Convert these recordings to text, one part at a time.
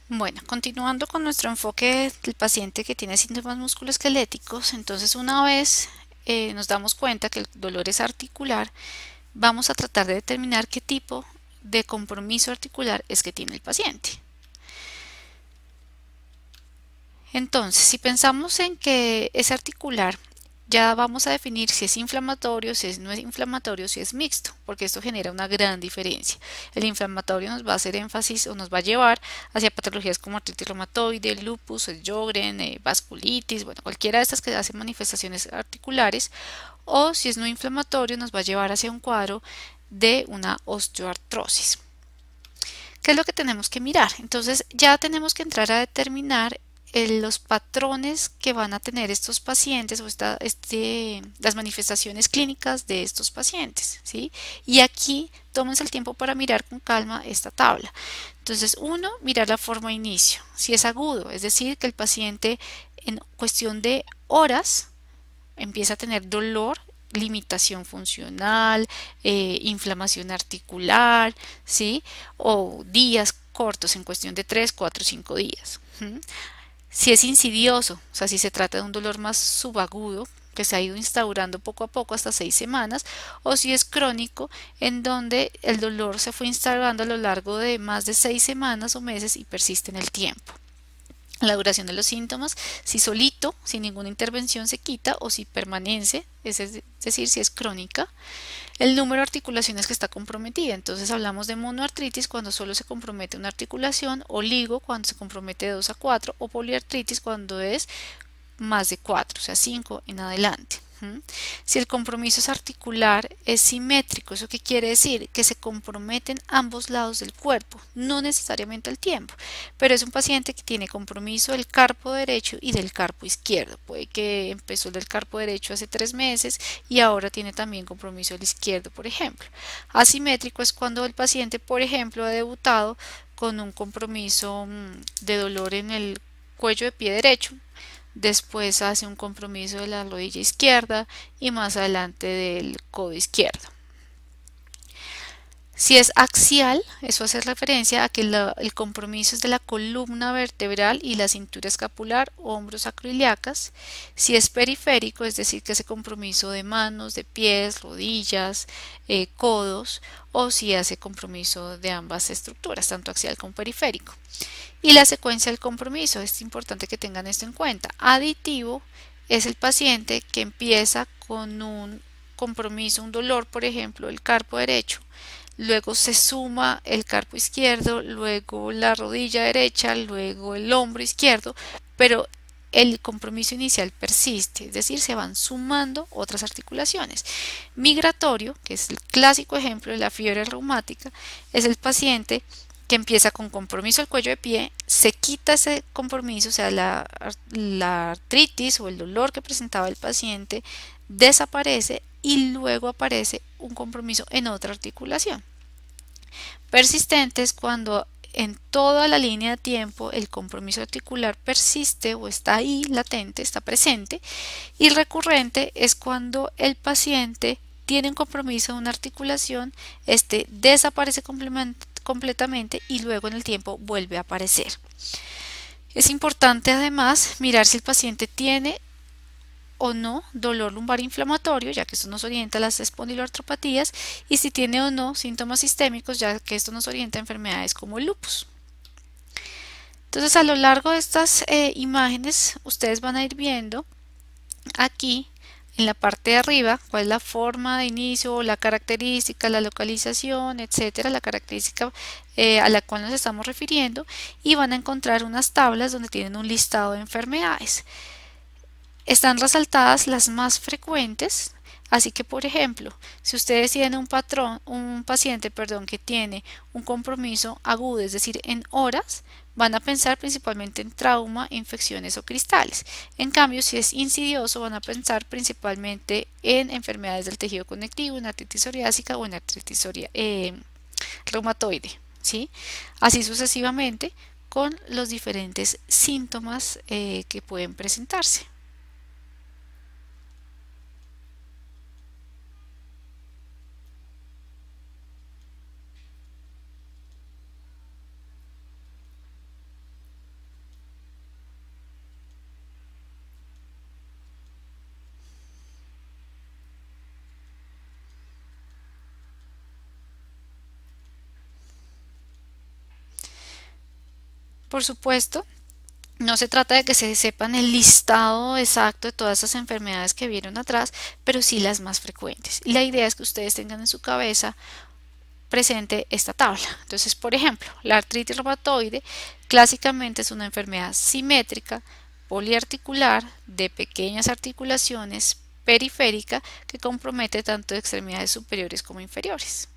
Bueno, continuando con nuestro enfoque del paciente que tiene síntomas musculoesqueléticos, entonces una vez nos damos cuenta que el dolor es articular, vamos a tratar de determinar qué tipo de compromiso articular es que tiene el paciente. Entonces, si pensamos en que es articular, ya vamos a definir si es inflamatorio, si no es inflamatorio, si es mixto, porque esto genera una gran diferencia. El inflamatorio nos va a hacer énfasis o nos va a llevar hacia patologías como artritis reumatoide, lupus, Sjögren, vasculitis, bueno, cualquiera de estas que hacen manifestaciones articulares, o si es no inflamatorio, nos va a llevar hacia un cuadro de una osteoartrosis. ¿Qué es lo que tenemos que mirar? Entonces ya tenemos que entrar a determinar los patrones que van a tener estos pacientes o las manifestaciones clínicas de estos pacientes, ¿sí? Y aquí tómense el tiempo para mirar con calma esta tabla. Entonces, uno, mirar la forma de inicio. Si es agudo, es decir, que el paciente en cuestión de horas empieza a tener dolor, limitación funcional, inflamación articular, ¿sí? O días cortos en cuestión de 3, 4, 5 días. ¿Mm? Si es insidioso, o sea, si se trata de un dolor más subagudo, que se ha ido instaurando poco a poco hasta 6 semanas, o si es crónico, en donde el dolor se fue instaurando a lo largo de más de 6 semanas o meses y persiste en el tiempo. La duración de los síntomas, si solito, sin ninguna intervención se quita o si permanece, es decir, si es crónica. El número de articulaciones que está comprometida. Entonces hablamos de monoartritis cuando solo se compromete una articulación, oligo cuando se compromete de 2 a 4 o poliartritis cuando es más de 4, o sea, 5 en adelante. Si el compromiso es articular, es simétrico. ¿Eso qué quiere decir? Que se comprometen ambos lados del cuerpo, no necesariamente al tiempo, pero es un paciente que tiene compromiso del carpo derecho y del carpo izquierdo. Puede que empezó del carpo derecho hace 3 meses y ahora tiene también compromiso del izquierdo, por ejemplo. Asimétrico es cuando el paciente, por ejemplo, ha debutado con un compromiso de dolor en el cuello de pie derecho, después hace un compromiso de la rodilla izquierda y más adelante del codo izquierdo. Si es axial, eso hace referencia a que el compromiso es de la columna vertebral y la cintura escapular, hombros acroiliacas. Si es periférico, es decir, que ese compromiso de manos, de pies, rodillas, codos, o si hace compromiso de ambas estructuras, tanto axial como periférico. Y la secuencia del compromiso, es importante que tengan esto en cuenta. Aditivo es el paciente que empieza con un compromiso, un dolor, por ejemplo, el carpo derecho, luego se suma el carpo izquierdo, luego la rodilla derecha, luego el hombro izquierdo, pero el compromiso inicial persiste, es decir, se van sumando otras articulaciones. Migratorio, que es el clásico ejemplo de la fiebre reumática, es el paciente que empieza con compromiso al cuello de pie, se quita ese compromiso, o sea, la artritis o el dolor que presentaba el paciente desaparece y luego aparece un compromiso en otra articulación. Persistente es cuando en toda la línea de tiempo el compromiso articular persiste o está ahí latente, está presente, y recurrente es cuando el paciente tiene un compromiso de una articulación, este desaparece completamente y luego en el tiempo vuelve a aparecer. Es importante además mirar si el paciente tiene o no dolor lumbar inflamatorio, ya que esto nos orienta a las espondiloartropatías, y si tiene o no síntomas sistémicos, ya que esto nos orienta a enfermedades como el lupus. Entonces, a lo largo de estas imágenes, ustedes van a ir viendo aquí en la parte de arriba cuál es la forma de inicio, la característica, la localización, etcétera, la característica a la cual nos estamos refiriendo, y van a encontrar unas tablas donde tienen un listado de enfermedades. Están resaltadas las más frecuentes, así que por ejemplo, si ustedes tienen un paciente, perdón, que tiene un compromiso agudo, es decir, en horas, van a pensar principalmente en trauma, infecciones o cristales. En cambio, si es insidioso, van a pensar principalmente en enfermedades del tejido conectivo, en artritis psoriásica o en artritis reumatoide, ¿sí? Así sucesivamente con los diferentes síntomas que pueden presentarse. Por supuesto, no se trata de que se sepan el listado exacto de todas esas enfermedades que vieron atrás, pero sí las más frecuentes. Y la idea es que ustedes tengan en su cabeza presente esta tabla. Entonces, por ejemplo, la artritis reumatoide clásicamente es una enfermedad simétrica, poliarticular, de pequeñas articulaciones, periférica, que compromete tanto extremidades superiores como inferiores.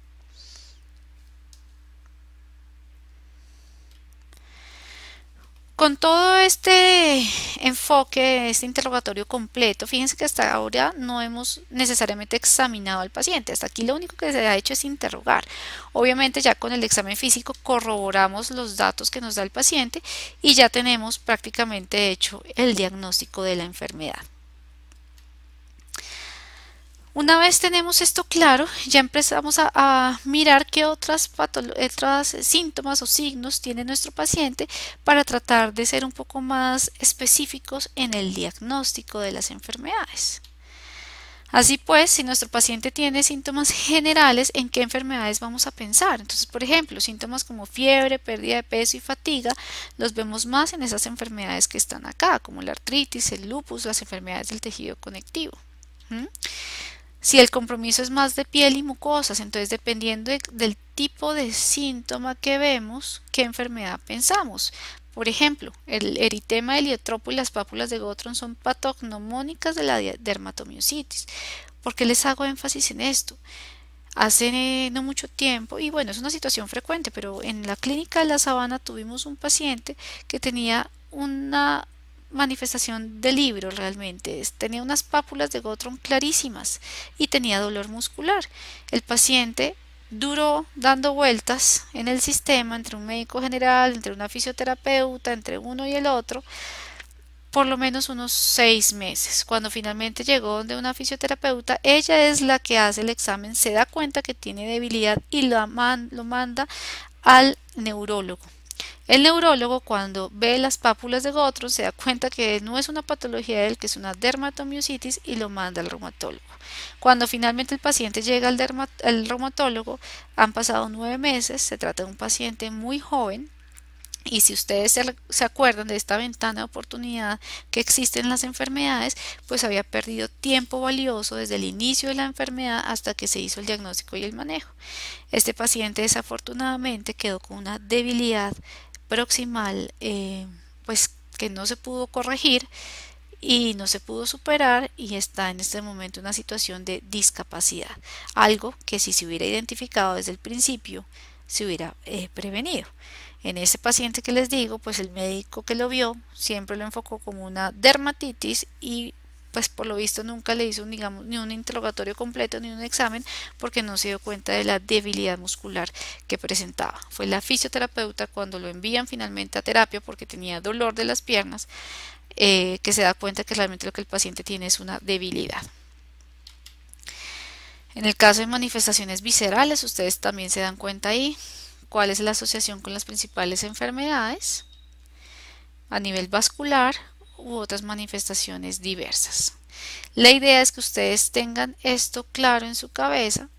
Con todo este enfoque, este interrogatorio completo, fíjense que hasta ahora no hemos necesariamente examinado al paciente. Hasta aquí lo único que se ha hecho es interrogar. Obviamente ya con el examen físico corroboramos los datos que nos da el paciente y ya tenemos prácticamente hecho el diagnóstico de la enfermedad. Una vez tenemos esto claro, ya empezamos a mirar qué otros síntomas o signos tiene nuestro paciente para tratar de ser un poco más específicos en el diagnóstico de las enfermedades. Así pues, si nuestro paciente tiene síntomas generales, ¿en qué enfermedades vamos a pensar? Entonces, por ejemplo, síntomas como fiebre, pérdida de peso y fatiga, los vemos más en esas enfermedades que están acá, como la artritis, el lupus, las enfermedades del tejido conectivo. ¿Mm? Si el compromiso es más de piel y mucosas, entonces dependiendo del tipo de síntoma que vemos, ¿qué enfermedad pensamos? Por ejemplo, el eritema heliotropo y las pápulas de Gottron son patognomónicas de la dermatomiositis. ¿Por qué les hago énfasis en esto? Hace no mucho tiempo, y bueno, es una situación frecuente, pero en la clínica de la Sabana tuvimos un paciente que tenía una manifestación de libro realmente. Tenía unas pápulas de Gottron clarísimas y tenía dolor muscular. El paciente duró dando vueltas en el sistema entre un médico general, entre una fisioterapeuta, entre uno y el otro, por lo menos unos 6 meses. Cuando finalmente llegó donde una fisioterapeuta, ella es la que hace el examen, se da cuenta que tiene debilidad y lo manda al neurólogo. El neurólogo, cuando ve las pápulas de Gottron, se da cuenta que no es una patología de él, que es una dermatomiositis, y lo manda al reumatólogo. Cuando finalmente el paciente llega al reumatólogo, han pasado 9 meses, se trata de un paciente muy joven, y si ustedes se acuerdan de esta ventana de oportunidad que existe en las enfermedades, pues había perdido tiempo valioso desde el inicio de la enfermedad hasta que se hizo el diagnóstico y el manejo. Este paciente desafortunadamente quedó con una debilidad proximal, pues que no se pudo corregir y no se pudo superar, y está en este momento en una situación de discapacidad, algo que si se hubiera identificado desde el principio se hubiera prevenido. En ese paciente que les digo, pues el médico que lo vio siempre lo enfocó como una dermatitis y pues por lo visto nunca le hizo, digamos, ni un interrogatorio completo ni un examen porque no se dio cuenta de la debilidad muscular que presentaba. Fue la fisioterapeuta, cuando lo envían finalmente a terapia porque tenía dolor de las piernas, que se da cuenta que realmente lo que el paciente tiene es una debilidad. En el caso de manifestaciones viscerales, ustedes también se dan cuenta ahí cuál es la asociación con las principales enfermedades a nivel vascular u otras manifestaciones diversas. La idea es que ustedes tengan esto claro en su cabeza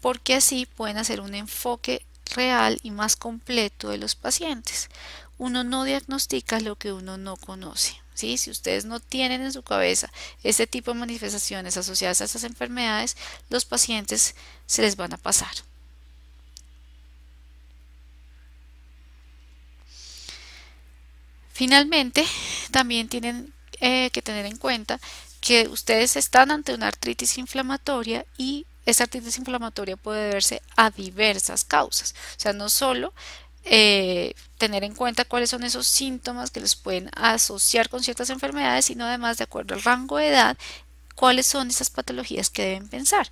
porque así pueden hacer un enfoque real y más completo de los pacientes. Uno no diagnostica lo que uno no conoce. ¿Sí? Si ustedes no tienen en su cabeza este tipo de manifestaciones asociadas a estas enfermedades, los pacientes se les van a pasar. Finalmente, también tienen que tener en cuenta que ustedes están ante una artritis inflamatoria y esta artritis inflamatoria puede deberse a diversas causas. O sea, no solo tener en cuenta cuáles son esos síntomas que les pueden asociar con ciertas enfermedades, sino además, de acuerdo al rango de edad, cuáles son esas patologías que deben pensar.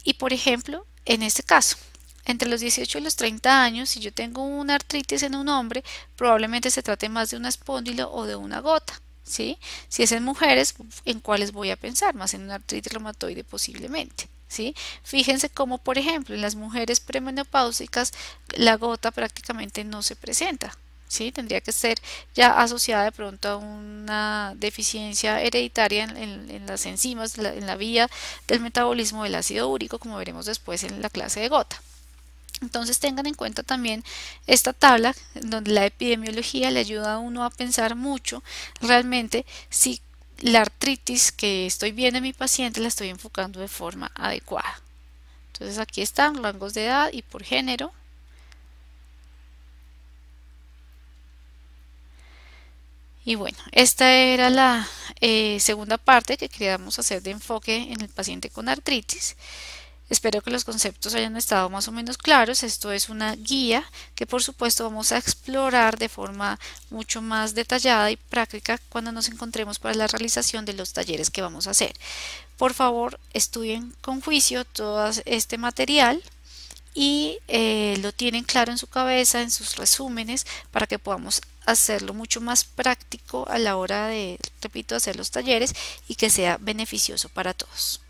Y por ejemplo, en este caso, entre los 18 y los 30 años, si yo tengo una artritis en un hombre, probablemente se trate más de una espóndilo o de una gota, ¿sí? Si es en mujeres, ¿en cuáles voy a pensar? Más en una artritis reumatoide posiblemente, ¿sí? Fíjense cómo, por ejemplo, en las mujeres premenopáusicas la gota prácticamente no se presenta, ¿sí? Tendría que ser ya asociada de pronto a una deficiencia hereditaria en las enzimas, en la vía del metabolismo del ácido úrico, como veremos después en la clase de gota. Entonces tengan en cuenta también esta tabla donde la epidemiología le ayuda a uno a pensar mucho realmente si la artritis que estoy viendo en mi paciente la estoy enfocando de forma adecuada. Entonces aquí están rangos de edad y por género. Y bueno, esta era la segunda parte que queríamos hacer de enfoque en el paciente con artritis. Espero que los conceptos hayan estado más o menos claros. Esto es una guía que por supuesto vamos a explorar de forma mucho más detallada y práctica cuando nos encontremos para la realización de los talleres que vamos a hacer. Por favor, estudien con juicio todo este material y lo tienen claro en su cabeza, en sus resúmenes, para que podamos hacerlo mucho más práctico a la hora de, repito, hacer los talleres y que sea beneficioso para todos.